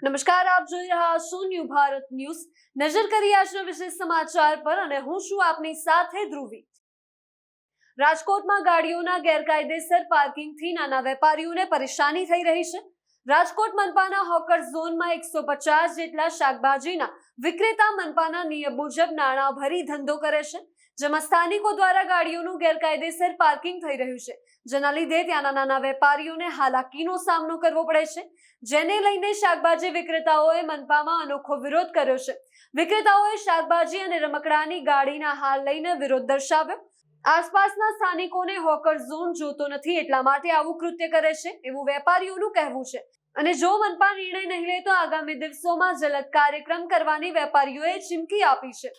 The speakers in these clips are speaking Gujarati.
નમસ્કાર, આપ જોઈ રહ્યા છો ન્યૂ ભારત ન્યૂઝ। નજર કરીએ આજના વિશેષ સમાચાર પર અને હું છું આપની સાથે ધ્રુવી। રાજકોટમાં ગાડીઓના ગેરકાયદેસર પાર્કિંગથી નાના વેપારીઓને પરેશાની થઈ રહી છે। રાજકોટ મનપાના હોકર ઝોનમાં 150 જેટલા શાકભાજીના વિક્રેતા મનપાના નિયમ મુજબ નાણાં ભરી ધંધો કરે છે, જેમાં સ્થાનિકો દ્વારા ગાડીઓનું ગેરકાયદેસર પાર્કિંગ થઈ રહ્યું છે, જેના લીધે ત્યાંના નાના વેપારીઓને હાલાકીનો સામનો કરવો પડે છે, જેને લઈને શાકભાજી વિક્રેતાઓએ મનપામાં અનોખો વિરોધ કર્યો છે। વિક્રેતાઓએ શાકભાજી અને રમકડાની ગાડીના હાલ લઈને વિરોધ દર્શાવ્યો। આસપાસના સ્થાનિકોને હોકર ઝોન જોતો નથી, એટલા માટે આવું કૃત્ય કરે છે એવું વેપારીઓનું કહેવું છે અને જો મનપા નિર્ણય નહીં લે તો આગામી દિવસોમાં જલદ કાર્યક્રમ કરવાની વેપારીઓએ ચીમકી આપી છે।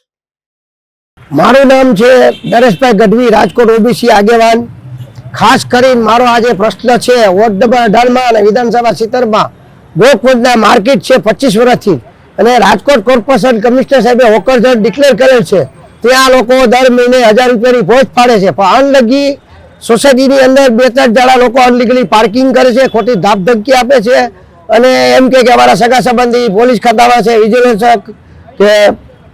મારું નામ છે નરેશભાઈ ગઢવી, રાજકોટ ઓબીસી આગેવાન। ખાસ કરીને મારો આજે પ્રશ્ન છે વોર્ડ નંબર 18 અને વિધાનસભા 70 ગોકુંડના માર્કેટ છે 25 વર્ષથી અને રાજકોટ કોર્પોરેશન કમિશનર સાહેબે હોકર ઝોન ડિક્લેર કરેલ છે। ત્યાં લોકો દર મહિને 1000 રૂપિયાની ફોજ ફાડે છે, પણ અનલગી સોસાયટીની અંદર 2-3 જણા લોકો અનલીગલી પાર્કિંગ કરે છે, ખોટી ધાકધમકી આપે છે અને એમ કે અમારા સગા સંબંધી પોલીસ ખાતામાં છે, વિજિલન્સ કે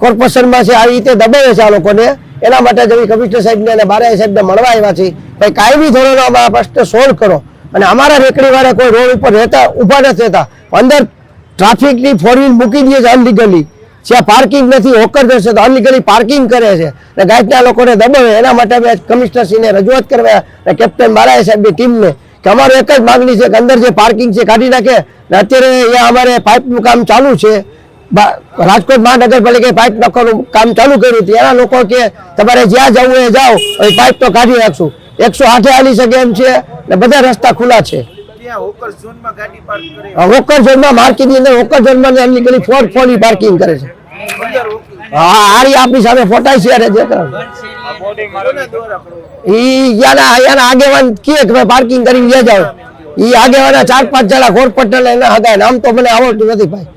કોર્પોરેશનમાં છે, આવી રીતે દબાવે છે આ લોકોને। એના માટે જ કમિશનર સાહેબને અને બારાઈ સાહેબને મળવા આવ્યા છીએ। ભાઈ કાયમી ધોરણે અમારા પ્રશ્ન સોલ્વ કરો અને અમારા રેકડીવાળા કોઈ રોડ ઉપર રહેતા ઊભા નથી રહેતા, અંદર ટ્રાફિકની 4 વ્હીલ મૂકી દે છે અનલીગલી, જ્યાં પાર્કિંગ નથી હોકર જશે તો અનલીગલી પાર્કિંગ કરે છે અને ગાઈડના લોકોને દબાવે। એના માટે મેં કમિશનરશ્રીને રજૂઆત કરવા અને કેપ્ટન બારાઈ સાહેબની ટીમને કે અમારું એક જ માગણી છે કે અંદર જે પાર્કિંગ છે કાઢી નાખે અને અત્યારે અહીંયા અમારે પાઇપનું કામ ચાલુ છે। રાજકોટ મહાનગરપાલિકાએ પાઇપ નાખવાનું કામ ચાલુ કર્યું હતું, એના લોકો કે તમારે જ્યાં જવું એ જાઓ, પાઇપ તો કાઢી નાખશું। 108 હાલી શકે એમ છે ને બધા રસ્તા ખુલ્લા છે। હોકર ઝોનમાં માર્કેટની અંદર હોકર ઝોનમાં અનલીગલી 4 પાર્કિંગ કરે છે। હા, આરી આપણી સામે ફોટા શેર છે, યાના આગેવાન કે પાર્કિંગ કરી લઈ જાવ, ઈ આગેવાના 4-5 જણા કોર્પોરેટર એના હગાય, નામ તો મને આવડતું નથી ભાઈ।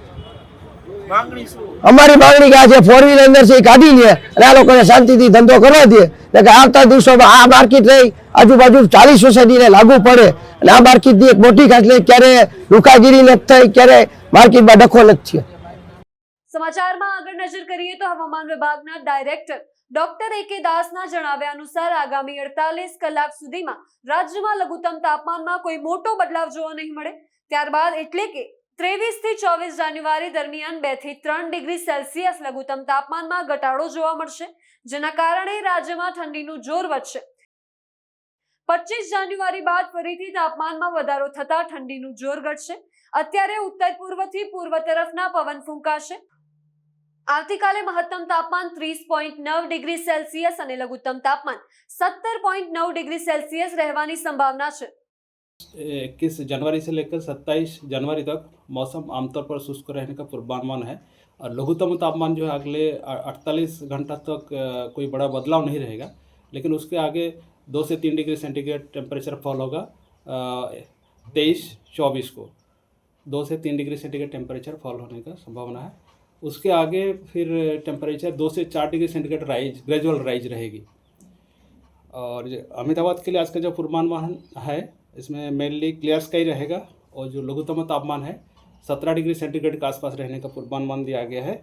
અમારી માંગણી કે છે 4 વ્હીલ અંદર છે કાઢી લે અને આ લોકોને શાંતિથી ધંધો કરવા દે, કે આવતા દિવસોમાં આ માર્કેટ રહી આજુબાજુ 40 સોસાયટીને લાગુ પડે અને આ માર્કેટની એક મોટી ઘાટ લઈ ક્યારે લુકાગીરી નથી થઈ, ક્યારે માર્કેટમાં ડખો નથી થયો। સમાચારમાં આગળ નજર કરીએ તો હવામાન વિભાગના ડાયરેક્ટર ડોક્ટર A.K. દાસના જણાવ્યા અનુસાર આગામી 48 કલાક સુધીમાં રાજ્યમાં લઘુત્તમ તાપમાનમાં કોઈ મોટો બદલાવ જોવા નહીં મળે। ત્યારબાદ એટલે કે 23 થી 24 જાન્યુઆરી દરમિયાન 2 થી 3 ડિગ્રી સેલ્સિયસ લઘુત્તમ તાપમાનમાં ઘટાડો જોવા મળશે, જેના કારણે રાજ્યમાં ઠંડીનું જોર વધશે। 25 જાન્યુઆરી બાદ ફરીથી તાપમાનમાં વધારો થતા ઠંડીનું જોર ઘટશે। અત્યારે ઉત્તર પૂર્વથી પૂર્વ તરફના પવન ફૂંકાશે। આવતીકાલે મહત્તમ તાપમાન 30.9 ડિગ્રી સેલ્સિયસ અને લઘુત્તમ તાપમાન 17.9 ડિગ્રી સેલ્સિયસ રહેવાની संभावना છે। 21 जनवरी से लेकर 27 जनवरी तक मौसम आमतौर पर शुष्क रहने का पूर्वानुमान है और लघुत्तम तापमान जो है अगले 48 घंटा तक कोई बड़ा बदलाव नहीं रहेगा, लेकिन उसके आगे 2 से 3 डिग्री सेंटीग्रेड टेम्परेचर फॉल होगा 23-24 को 2 से 3 डिग्री सेंटीग्रेड टेम्परेचर फॉल होने का संभावना है। उसके आगे फिर टेम्परेचर 2 से 4 डिग्री सेंटीग्रेड ग्रेजुअल राइज रहेगी। और अहमदाबाद के लिए आज का जो पूर्वानुमान है इसमें मेनली क्लियर स्काई रहेगा और जो लघुत्तम तापमान है 17 डिग्री सेंटीग्रेड के आसपास रहने का पूर्वानुमान दिया गया है।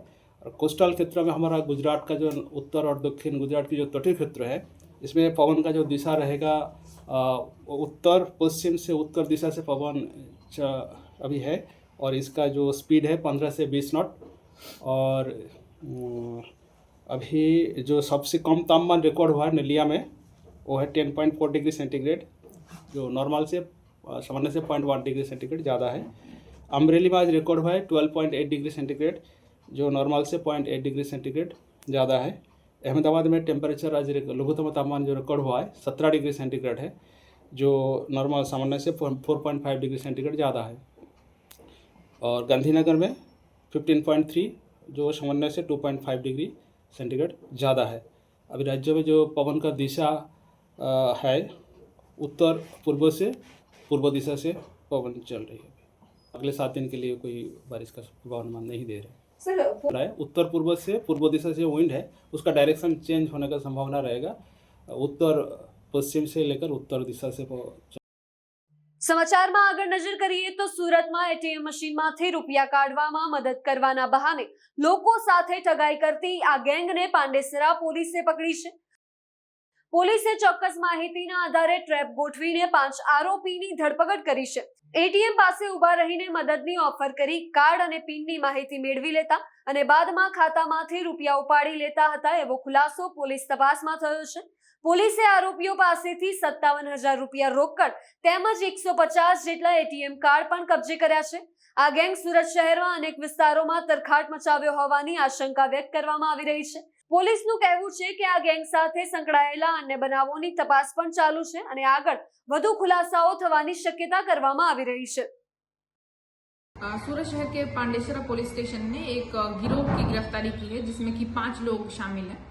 और कोस्टल क्षेत्र में हमारा गुजरात का जो उत्तर और दक्षिण गुजरात की जो तटीय क्षेत्र है इसमें पवन का जो दिशा रहेगा उत्तर पश्चिम से उत्तर दिशा से पवन अभी है और इसका जो स्पीड है 15 से 20 नॉट। और अभी जो सबसे कम तापमान रिकॉर्ड हुआ है नलिया में वो है 10.4 डिग्री सेंटीग्रेड, जो नॉर्मल से सामान्य से 0.1 डिग्री सेंटीग्रेड ज़्यादा है। अमरेली में आज रिकॉर्ड हुआ है 12.8 डिग्री सेंटीग्रेड, जो नॉर्मल से 0.8 डिग्री सेंटीग्रेड ज़्यादा है। अहमदाबाद में टेम्परेचर आज लघुत्तम तापमान जो रिकॉर्ड हुआ है 17 डिग्री सेंटीग्रेड है, जो नॉर्मल सामान्य से 4.5 डिग्री सेंटीग्रेड ज़्यादा है। और गांधीनगर में 15.3 जो सामान्य से 2.5 डिग्री सेंटीग्रेड ज़्यादा है। अभी राज्य में जो पवन का दिशा है उत्तर पूर्व से पूर्व दिशा से पवन चल रही है। अगले 7 दिन के लिए कोई बारिश का पूर्वानुमान नहीं दे रहे। उत्तर पूर्व से पूर्व दिशा से विंड है उसका डायरेक्शन चेंज होने का संभावना रहेगा, उत्तर पश्चिम से लेकर उत्तर दिशा से। સમાચારમાં આગળ નજર કરીએ તો સુરતમાં એટીએમ મશીનમાંથી રૂપિયા કાઢવામાં મદદ કરવાના બહાને લોકો સાથે ઠગાઈ કરતી આ ગેંગને પાંડેસરા પોલીસે પકડી છે. પોલીસે ચોક્કસ માહિતીના આધારે ટ્રેપ ગોઠવીને 5 આરોપીની ધરપકડ કરી છે. એટીએમ પાસે ઊભા રહીને મદદની ઓફર કરી કાર્ડ અને પિનની માહિતી મેળવી લેતા અને બાદમાં ખાતામાંથી રૂપિયા ઉપાડી લેતા હતા એવો ખુલાસો પોલીસ તપાસમાં થયો છે. પોલીસે આરોપીઓ પાસેથી 57,000 રૂપિયા રોકડ તેમજ 150 જેટલા એટીએમ કાર્ડ પણ કબજે કર્યા છે. આ ગેંગ સુરત શહેરમાં અનેક વિસ્તારોમાં તરખાટ મચાવ્યો હોવાની આશંકા વ્યક્ત કરવામાં આવી રહી છે. પોલીસનું કહેવું છે કે આ ગેંગ સાથે સંકળાયેલા અન્ય બનાવોની તપાસ પણ ચાલુ છે અને આગળ વધુ ખુલાસાઓ થવાની શક્યતા કરવામાં આવી રહી છે. सूरत शहर के पांडेसरा पुलिस स्टेशन ने एक गिरोह की गिरफ्तारी की है जिसमें कि 5 लोग शामिल हैं.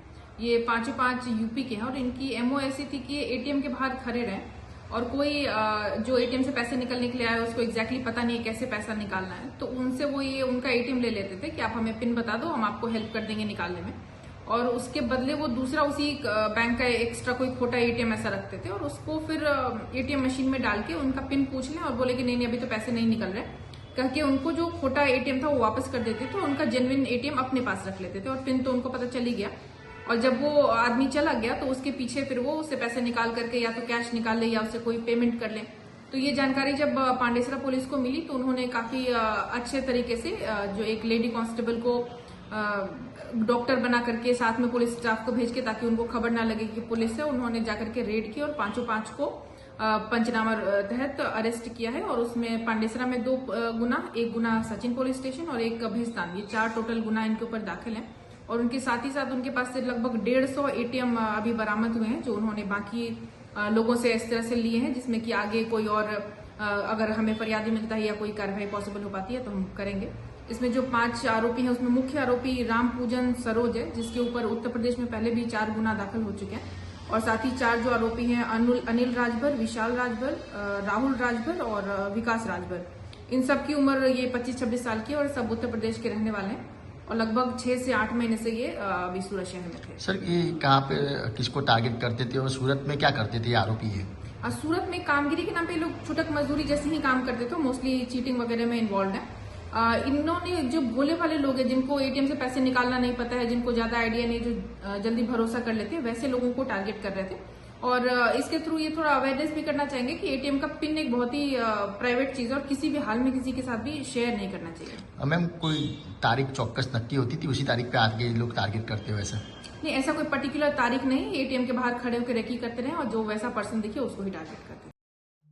ये पांच यूपी के हैं और इनकी एमओ ऐसी थी कि एटीएम के बाहर खड़े रहे और कोई जो एटीएम से पैसे निकलने के लिए आया उसको एग्जैक्टली पता नहीं है कैसे पैसा निकालना है, तो उनसे वो ये उनका एटीएम ले लेते थे कि आप हमें पिन बता दो, हम आपको हेल्प कर देंगे निकालने में. और उसके बदले वो दूसरा उसी बैंक का एक्स्ट्रा कोई खोटा एटीएम ऐसा रखते थे और उसको फिर एटीएम मशीन में डाल के उनका पिन पूछ लें और बोले कि नहीं अभी तो पैसे नहीं निकल रहे, कह के उनको जो खोटा एटीएम था वो वापस कर देते थे. उनका जेन्युइन एटीएम अपने पास रख लेते थे और पिन तो उनको पता चल ही गया. और जब वो आदमी चला गया तो उसके पीछे फिर वो उससे पैसे निकाल करके या तो कैश निकाल ले या उससे कोई पेमेंट कर ले. तो ये जानकारी जब पांडेसरा पुलिस को मिली तो उन्होंने काफी अच्छे तरीके से जो एक लेडी कांस्टेबल को डॉक्टर बना करके साथ में पुलिस स्टाफ को भेज के ताकि उनको खबर ना लगे कि पुलिस है, उन्होंने जाकर के रेड की और पांच को पंचनामा तहत अरेस्ट किया है. और उसमें पांडेसरा में 2 गुना, एक गुना सचिन पुलिस स्टेशन और एक भीस्तान, ये 4 टोटल गुना इनके ऊपर दाखिल हैं. और उनके साथ ही साथ उनके पास से लगभग 150 एटीएम अभी बरामद हुए हैं जो उन्होंने बाकी लोगों से इस तरह से लिए हैं, जिसमें कि आगे कोई और अगर हमें फरियादी मिलता है या कोई कार्रवाई पॉसिबल हो पाती है तो हम करेंगे. इसमें जो 5 आरोपी हैं उसमें मुख्य आरोपी राम पूजन सरोज है जिसके ऊपर उत्तर प्रदेश में पहले भी 4 गुना दाखिल हो चुके हैं. और साथ ही 4 जो आरोपी हैं अनिल राजभर, विशाल राजभर, राहुल राजभर और विकास राजभर, इन सब की उम्र ये 25-26 साल की और सब उत्तर प्रदेश के रहने वाले हैं और लगभग 6 से 8 महीने से ये अभी सूरत शहर में थे. सर ये कहाँ पे किसको टारगेट करते थे और सूरत में क्या करते थे ये आरोपी है? सूरत में कामगिरी के नाम पे लोग छुटक मजदूरी जैसे ही काम करते थे, मोस्टली चीटिंग वगैरह में इन्वॉल्व है. इन्होंने जो भोले वाले लोग हैं जिनको एटीएम से पैसे निकालना नहीं पता है, जिनको ज्यादा आइडिया नहीं, जो जल्दी भरोसा कर लेते हैं, वैसे लोगों को टारगेट कर रहे थे. और इसके थ्रू ये थोड़ा अवेयरनेस भी करना चाहेंगे कि एटीएम का पिन एक बहुत ही प्राइवेट चीज है और किसी भी हाल में किसी के साथ भी शेयर नहीं करना चाहिए. मैम कोई तारीख चौक्कस नक्की होती थी उसी तारीख पे आके लोग टारगेट करते हो ऐसा? नहीं, ऐसा कोई पर्टिकुलर तारीख नहीं. एटीएम के बाहर खड़े होकर रेकी करते रहे और जो वैसा पर्सन दिखे उसको ही टारगेट करते.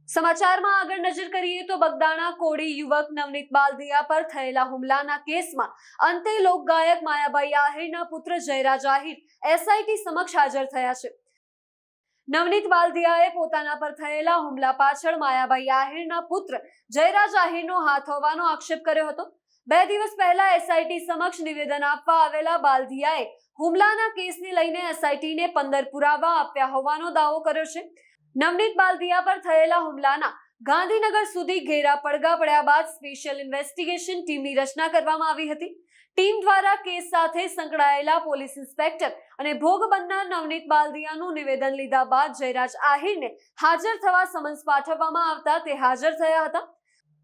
સમાચારમાં આગળ નજર કરીએ તો બગદાણા કોળી યુવક નવનીત બાલદિયા પર થયેલા હુમલાના કેસમાં અંતે લોકગાયક માયાભાઈ આહિરના પુત્ર જયરાજ આહિર એસઆઈટી સમક્ષ હાજર થયા છે. નવનીત બાલદિયાએ પોતાના પર થયેલા હુમલા પાછળ માયાભાઈ આહિરના પુત્ર જયરાજ આહિરનો હાથ હોવાનો આક્ષેપ કર્યો હતો. 2 દિવસ પહેલા એસઆઈટી સમક્ષ નિવેદન આપવા આવેલા બાલદિયાએ હુમલાના કેસને લઈને એસઆઈટીને 15 પુરાવા આપ્યા હોવાનો દાવો કર્યો છે. નવનીત બાલદિયા પર થયેલા હુમલાના ગાંધીનગર સુધી ઘેરા પડઘા પડ્યા બાદ સ્પેશિયલ ઇન્વેસ્ટિગેશન ટીમની રચના કરવામાં આવી હતી. ટીમ દ્વારા કેસ સાથે સંકળાયેલા પોલીસ ઇન્સ્પેક્ટર અને ભોગ બનનાર નવનીત બાલદિયાનું નિવેદન લીધા બાદ જયરાજ આહિરને હાજર થવા સમન્સ પાઠવવામાં આવતા તે હાજર થયા હતા.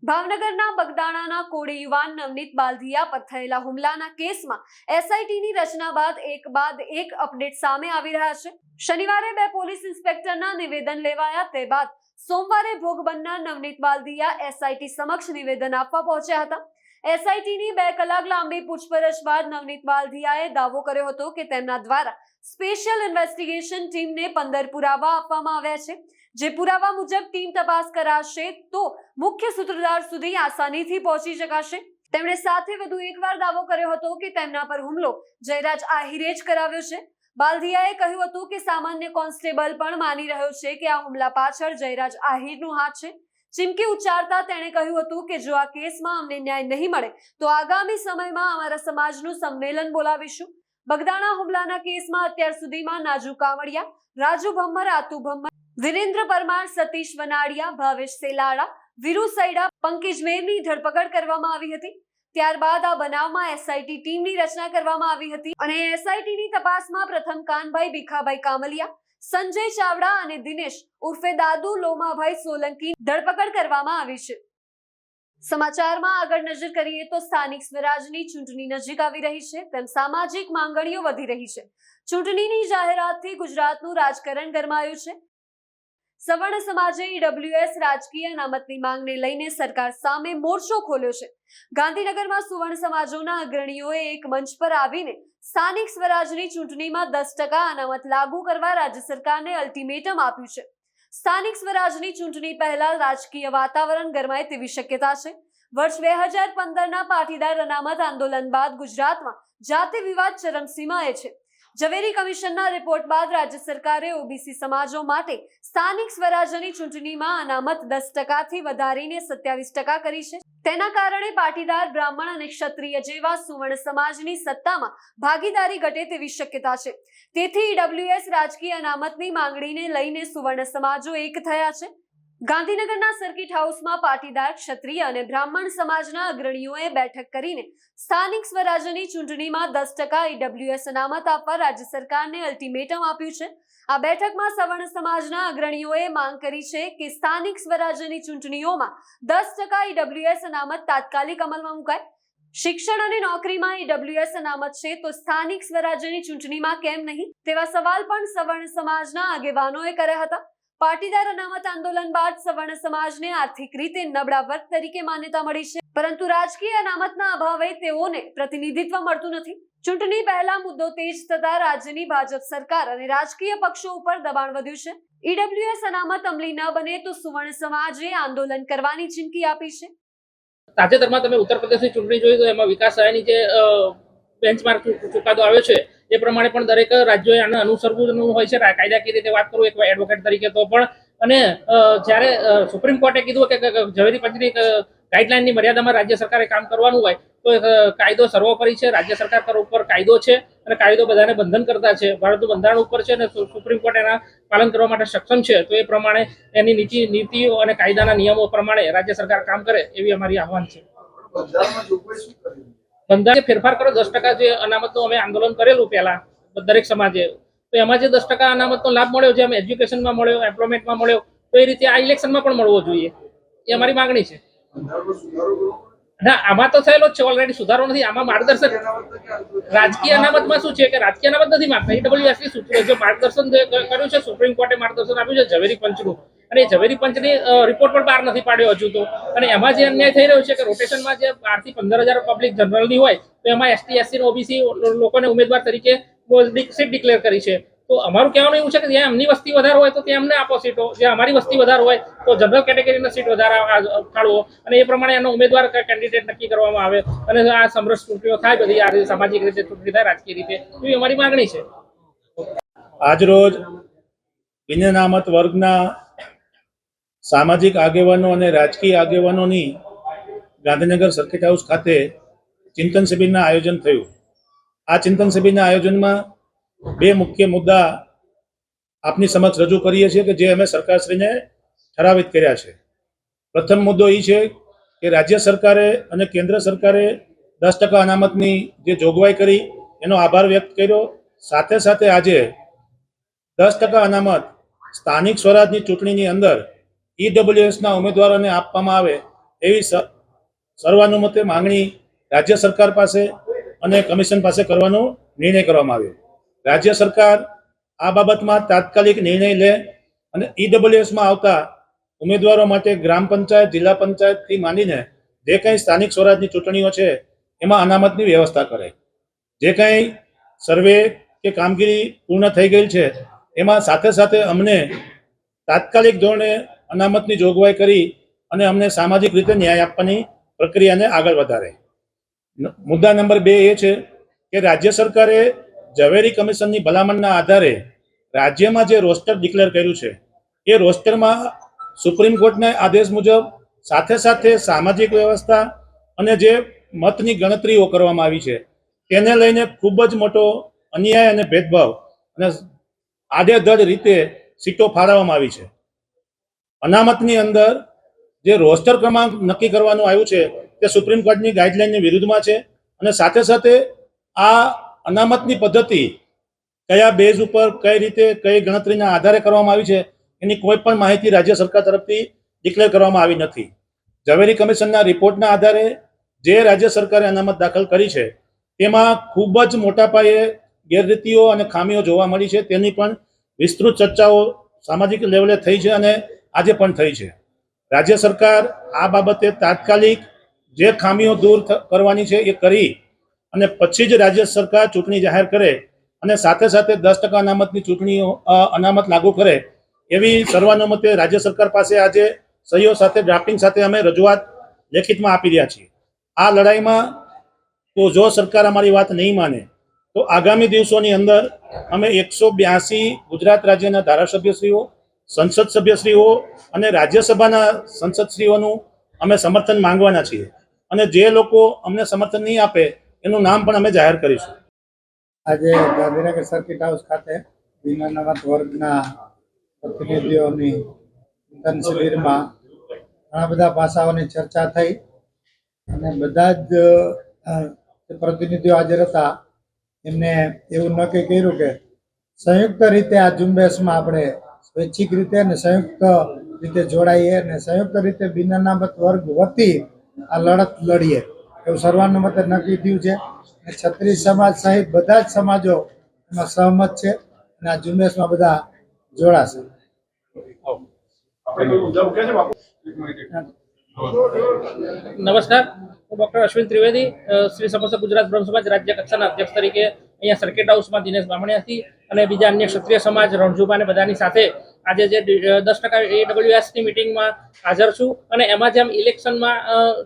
ભાવનગરના બગદાણાના કોળી યુવાન નવનીત બાલદિયા પર થયેલા હુમલાના કેસમાં એસઆઈટીની રચના બાદ એક અપડેટ સામે આવી રહ્યા છે. શનિવારે 2 પોલીસ ઇન્સ્પેક્ટરના નિવેદન લેવાયા તે બાદ સોમવારે ભોગ બનનાર નવનીત બાલદિયા એસઆઈટી સમક્ષ નિવેદન આપવા પહોંચ્યા હતા. એસઆઈટીની 2 કલાક લાંબી પૂછપરછ બાદ નવનીત બાલદિયાએ દાવો કર્યો હતો કે તેમના દ્વારા સ્પેશિયલ ઇન્વેસ્ટિગેશન ટીમને 15 પુરાવા આપવામાં આવ્યા છે. જે પુરાવા મુજબ ટીમ તપાસ કરાશે તો મુખ્ય સૂત્રધાર સુધી આસાનીથી પહોંચી શકાશે. તેમણે સાથે વધુ એકવાર દાવો કર્યો હતો કે તેમના પર હુમલો જયરાજ આહિરે જ કરાવ્યો છે. બાલદિયાએ કહ્યું હતું કે સામાન્ય કોન્સ્ટેબલ પણ માની રહ્યો છે કે આ હુમલા પાછળ જયરાજ આહિરનો હાથ છે. ચીમકી ઉચ્ચારતા તેણે કહ્યું હતું કે જો આ કેસમાં અમને ન્યાય નહીં મળે તો આગામી સમયમાં અમારા સમાજનું સંમેલન બોલાવીશું. બગદાણા હુમલાના કેસમાં અત્યાર સુધીમાં નાજુ કાવડિયા, રાજુ ભમ્મર, આતુ ભમ્મર, વિરેન્દ્ર પરમાર, સતીશ વનાડિયા, ભાવેશ સેલાડા, વીરુ સૈડા, પંકજ મેરની ધરપકડ કરવામાં આવી હતી. ત્યારબાદ આ બનાવમાં એસઆઈટી ટીમની રચના કરવામાં આવી હતી અને એસઆઈટીની તપાસમાં પ્રથમ કાનભાઈ ભીખાભાઈ કામલિયા, સંજય ચાવડા અને દિનેશ ઉર્ફે દાદુ લોમાભાઈ સોલંકી ધરપકડ કરવામાં આવી છે. સમાચારમાં આગળ નજર કરીએ તો સ્થાનિક સ્વરાજની ચૂંટણી નજીક આવી રહી છે તેમ સામાજિક માંગણીઓ વધી રહી છે. ચૂંટણીની જાહેરાતથી ગુજરાતનું રાજકારણ ગરમાયું છે. સવર્ણ સમાજે ઈડબ્લ્યુએસ રાજકીય અનામતની માંગને લઈને સરકાર સામે મોરચો ખોલ્યો છે. ગાંધીનગરમાં સુવર્ણ સમાજોના અગ્રણીઓએ એક મંચ પર આવીને સ્થાનિક સ્વરાજની ચૂંટણીમાં 10% અનામત લાગુ કરવા રાજ્ય સરકારને અલ્ટિમેટમ આપ્યું છે. સ્થાનિક સ્વરાજની ચૂંટણી પહેલા રાજકીય વાતાવરણ ગરમાય તેવી શક્યતા છે. વર્ષ 2015ના પાટીદાર અનામત આંદોલન બાદ ગુજરાતમાં જાતિ વિવાદ ચરમસીમાએ છે. ઝવેરી કમિશનના રિપોર્ટ બાદ રાજ્ય સરકારે ઓબીસી સમાજો માટે સ્થાનિક સ્વરાજની ચૂંટણીમાં અનામત 10%થી વધારીને 27% કરી છે. તેના કારણે પાટીદાર, બ્રાહ્મણ અને ક્ષત્રિય જેવા સુવર્ણ સમાજની સત્તામાં ભાગીદારી ઘટે તેવી શક્યતા છે. તેથી ઈડબ્લ્યુએસ રાજકીય અનામતની માંગણીને લઈને સુવર્ણ સમાજો એક થયા છે. ગાંધીનગરના સર્કિટ હાઉસમાં પાટીદાર, ક્ષત્રિય અને બ્રાહ્મણ સમાજના અગ્રણીઓએ બેઠક કરીને સ્થાનિક સ્વરાજની ચૂંટણીમાં 10% ઈડબ્લ્યુએસ અનામત આપવા રાજ્ય સરકારને અલ્ટિમેટમ આપ્યું છે. આ બેઠકમાં સવર્ણ સમાજના અગ્રણીઓએ માંગ કરી છે કે સ્થાનિક સ્વરાજની ચૂંટણીઓમાં 10% ઈડબ્લ્યુએસ અનામત તાત્કાલિક અમલમાં મુકાય. શિક્ષણ અને નોકરીમાં ઈડબ્લ્યુએસ અનામત છે તો સ્થાનિક સ્વરાજની ચૂંટણીમાં કેમ નહીં તેવા સવાલ પણ સવર્ણ સમાજના આગેવાનોએ કર્યા હતા. પાટીદાર અનામત આંદોલન બાદ સવર્ણ સમાજને આર્થિક રીતે નબળા વર્ગ તરીકે માન્યતા મળી છે, પરંતુ રાજકીય અનામતના અભાવે તેઓને પ્રતિનિધિત્વ મળતું નથી. ચૂંટણી પહેલા મુદ્દો તેજ થતા રાજ્યની ભાજપ સરકાર અને રાજકીય પક્ષો ઉપર દબાણ વધ્યું છે. ઈડબ્લ્યુએસ અનામત અમલી ન બને તો સુવર્ણ સમાજે આંદોલન કરવાની ચીમકી આપી છે. તાજેતરમાં તમે ઉત્તર પ્રદેશની ચૂંટણી જોઈ તો એમાં વિકાસ સહાયની જે બેન્ચમાર્ક ચુકાદો આવ્યો છે એ પ્રમાણે પણ દરેક રાજ્યોએ આને અનુસરવું હોય છે. કાયદાકીય રીતે વાત કરું એક એડવોકેટ તરીકે તો પણ, અને જ્યારે સુપ્રીમ કોર્ટે કીધું કે ઝવેરી પંચની ગાઈડલાઇનની મર્યાદામાં રાજ્ય સરકારે કામ કરવાનું હોય તો કાયદો સર્વોપરી છે. રાજ્ય સરકાર ઉપર કાયદો છે અને કાયદો બધાને બંધન કરતા છે. ભારતનું બંધારણ ઉપર છે અને સુપ્રીમ કોર્ટ એના પાલન કરવા માટે સક્ષમ છે. તો એ પ્રમાણે એની નીતિઓ અને કાયદાના નિયમો પ્રમાણે રાજ્ય સરકાર કામ કરે એવી અમારી આહવાન છે. બંધારણે ફેરફાર કરો 10% જે અનામતનું અમે આંદોલન કરેલું પહેલા દરેક સમાજે, તો એમાં જે 10% અનામતનો લાભ મળ્યો, જેમ એજ્યુકેશનમાં મળ્યો, એમ્પ્લોયમેન્ટમાં મળ્યો, તો એ રીતે આ ઇલેક્શનમાં પણ મળવો જોઈએ એ અમારી માંગણી છે. ના, આમાં તો થયેલો જ છે ઓલરેડી, સુધારો નથી. આમાં માર્ગદર્શક રાજકીય અનામતમાં શું છે કે રાજકીય અનામત નથી માંગતા. ઈડબ્લ્યુએસની સૂચના જે માર્ગદર્શન કર્યું છે, સુપ્રીમ કોર્ટે માર્ગદર્શન આપ્યું છે ઝવેરી પંચનું, અને એ ઝવેરી પંચની રિપોર્ટ પણ બહાર નથી પાડ્યો હજુ તો. અને એમાં જે અન્યાય થઈ રહ્યો છે કે રોટેશનમાં જે 12 થી 15,000 પબ્લિક જનરલની હોય તો એમાં એસટી, એસસી, ઓબીસી લોકોને ઉમેદવાર તરીકે સીટ ડિક્લેર કરી છે. તો અમારું કહેવાનું એવું છે કે જ્યાં એમની વસ્તી વધારે હોય તો ત્યાં એમને આપો સીટો, જ્યાં અમારી વસ્તી વધારે હોય તો જનરલ કેટેગરીના સીટ વધારે ફાળવો, અને એ પ્રમાણે એનો ઉમેદવાર કેન્ડિડેટ નક્કી કરવામાં આવે અને આ સમરસ ચૂંટણીઓ થાય, બધી આ સામાજિક રીતે ચૂંટણી થાય, રાજકીય રીતે, એવી અમારી માંગણી છે. આજરોજ બિન અનામત વર્ગના સામાજિક આગેવાનો અને રાજકીય આગેવાનોની ગાંધીનગર સર્કિટ હાઉસ ખાતે ચિંતન શિબિરના આયોજન થયું. આ ચિંતન શિબિરના આયોજનમાં 2 મુખ્ય મુદ્દા આપની સમક્ષ રજૂ કરીએ છીએ કે જે અમે સરકારશ્રીને ઠરાવિત કર્યા છે. પ્રથમ મુદ્દો એ છે કે રાજ્ય સરકારે અને કેન્દ્ર સરકારે 10% અનામતની જે જોગવાઈ કરી એનો આભાર વ્યક્ત કર્યો. સાથે સાથે આજે 10% અનામત સ્થાનિક સ્વરાજની ચૂંટણીની અંદર ઈડબ્લ્યુએસના ઉમેદવારોને આપવામાં આવે એવી સર્વાનુમતે માંગણી રાજ્ય સરકાર પાસે અને કમિશન પાસે કરવાનો નિર્ણય કરવામાં આવ્યો. રાજ્ય સરકાર આ બાબતમાં તાત્કાલિક નિર્ણય લે અને ઈડબ્લ્યુએસમાં આવતા ઉમેદવારો માટે ગ્રામ પંચાયત, જિલ્લા પંચાયતથી માંડીને જે કંઈ સ્થાનિક સ્વરાજની ચૂંટણીઓ છે એમાં અનામતની વ્યવસ્થા કરે. જે કંઈ સર્વે કે કામગીરી પૂર્ણ થઈ ગઈ છે એમાં સાથે સાથે અમને તાત્કાલિક ધોરણે અનામતની જોગવાઈ કરી અને અમને સામાજિક રીતે ન્યાય આપવાની પ્રક્રિયાને આગળ વધારે. મુદ્દા નંબર 2 એ છે કે રાજ્ય સરકારે ઝવેરી કમિશનની ભલામણના આધારે રાજ્યમાં જે રોસ્ટર ડિક્લેર કર્યું છે એ રોસ્ટરમાં સુપ્રીમ કોર્ટના આદેશ મુજબ સાથે સાથે સામાજિક વ્યવસ્થા અને જે મતની ગણતરીઓ કરવામાં આવી છે તેને લઈને ખૂબ જ મોટો અન્યાય અને ભેદભાવ અને આડેધડ રીતે સીટો ફાળવવામાં આવી છે. અનામતની અંદર જે રોસ્ટર ક્રમાંક નક્કી કરવાનું આવ્યું છે તે સુપ્રીમ કોર્ટની ગાઈડલાઈનની વિરુદ્ધમાં છે અને સાથે સાથે આ અનામતની પદ્ધતિ કયા બેઝ ઉપર કઈ રીતે કઈ ગણતરીના આધારે કરવામાં આવી છે એની કોઈ પણ માહિતી રાજ્ય સરકાર તરફથી ડિક્લેર કરવામાં આવી નથી. ઝવેરી કમિશનના રિપોર્ટના આધારે જે રાજ્ય સરકારે અનામત દાખલ કરી છે તેમાં ખૂબ જ મોટા પાયે ગેરરીતિઓ અને ખામીઓ જોવા મળી છે. તેની પણ વિસ્તૃત ચર્ચાઓ સામાજિક લેવલે થઈ છે અને આજે પણ થઈ છે. રાજ્ય સરકાર આ બાબતે તાત્કાલિક જે ખામીઓ દૂર કરવાની છે એ કરી અને પછી જ રાજ્ય સરકાર ચૂંટણી જાહેર કરે અને સાથે સાથે 10% અનામતની ચૂંટણીઓ અનામત લાગુ કરે એવી સર્વાનુમતે રાજ્ય સરકાર પાસે આજે સહીઓ સાથે ડ્રાફ્ટિંગ સાથે અમે રજૂઆત લેખિતમાં આપી રહ્યા છીએ. આ લડાઈમાં તો જો સરકાર અમારી વાત નહીં માને તો આગામી દિવસોની અંદર અમે 182 ગુજરાત રાજ્યના ધારાસભ્યશ્રીઓ, સંસદ સભ્યશ્રીઓ અને રાજ્યસભાના સંસદશ્રીઓનું અમે સમર્થન માંગવાના છીએ અને જે લોકો અમને સમર્થન નહીં આપે એનું નામ પણ અમે જાહેર કરીશું. આજે ગાંધીનગર સર્કિટ હાઉસ ખાતે બિન અનામત વર્ગના પ્રતિનિધિઓની ચિંતન શિબિરમાં ઘણા બધા પાસાઓની ચર્ચા થઈ અને બધા જ પ્રતિનિધિઓ હાજર હતા. એમને એવું નક્કી કર્યું કે સંયુક્ત રીતે આ ઝુંબેશમાં આપણે સ્વૈચ્છિક રીતે અને સંયુક્ત રીતે જોડાઈએ અને સંયુક્ત રીતે બિન અનામત વર્ગ વતી આ લડત લડીએ એવું સર્વાનુમતે નક્કી થયું છે. ક્ષત્રિય સમાજ સહિત બધા જ સમાજો એમાં સહમત છે અને આ ઝુંબેશમાં બધા જોડાશે. નમસ્કાર, હું ડૉક્ટર અશ્વિન ત્રિવેદી, શ્રી સમસ્ત ગુજરાત બ્રહ્મ સમાજ રાજ્ય કક્ષાના અધ્યક્ષ તરીકે અહીંયા સર્કિટ હાઉસમાં દિનેશ બામણિયાથી અને બીજા અન્ય ક્ષત્રિય સમાજ રણજુબાને બધાની સાથે આજે જે 10% AWSની મિટિંગમાં હાજર છું અને એમાં જેમ ઇલેક્શનમાં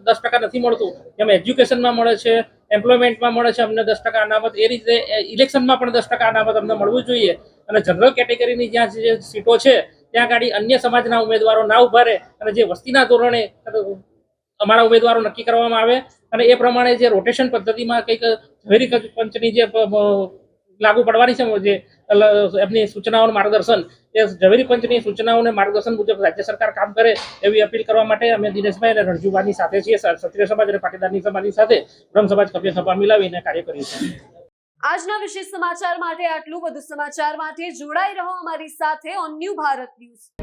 10% નથી મળતું જેમ એજ્યુકેશનમાં મળે છે, એમ્પ્લોયમેન્ટમાં મળે છે અમને 10% અનામત, એ રીતે ઇલેક્શનમાં પણ 10% અનામત અમને મળવું જોઈએ અને જનરલ કેટેગરીની જ્યાં જે સીટો છે ત્યાં ગાડી અન્ય સમાજના ઉમેદવારો ના ઉભા રહે અને જે વસ્તીના ધોરણે અમારા ઉમેદવારો નક્કી કરવામાં આવે અને એ પ્રમાણે જે રોટેશન પદ્ધતિમાં કંઈક ઝવેરી પંચની જે લાગુ પડવાની છે જે એમની સૂચનાઓનું માર્ગદર્શન, એ ઝવેરી પંચની સૂચનાઓને માર્ગદર્શન મુજબ રાજ્ય સરકાર કામ કરે એવી અપીલ કરવા માટે અમે દિનેશભાઈ અને રણજુબાની સાથે છીએ. ક્ષત્રિય સમાજ અને પાટીદારની સમાજની સાથે બ્રહ્મ સમાજ કવ્ય સભા મિલાવીને કાર્ય કરીએ છીએ. આજના વિશેષ સમાચાર માટે આટલું. વધુ સમાચાર માટે જોડાઈ રહો અમારી સાથે ઓન ન્યૂ ભારત ન્યૂઝ.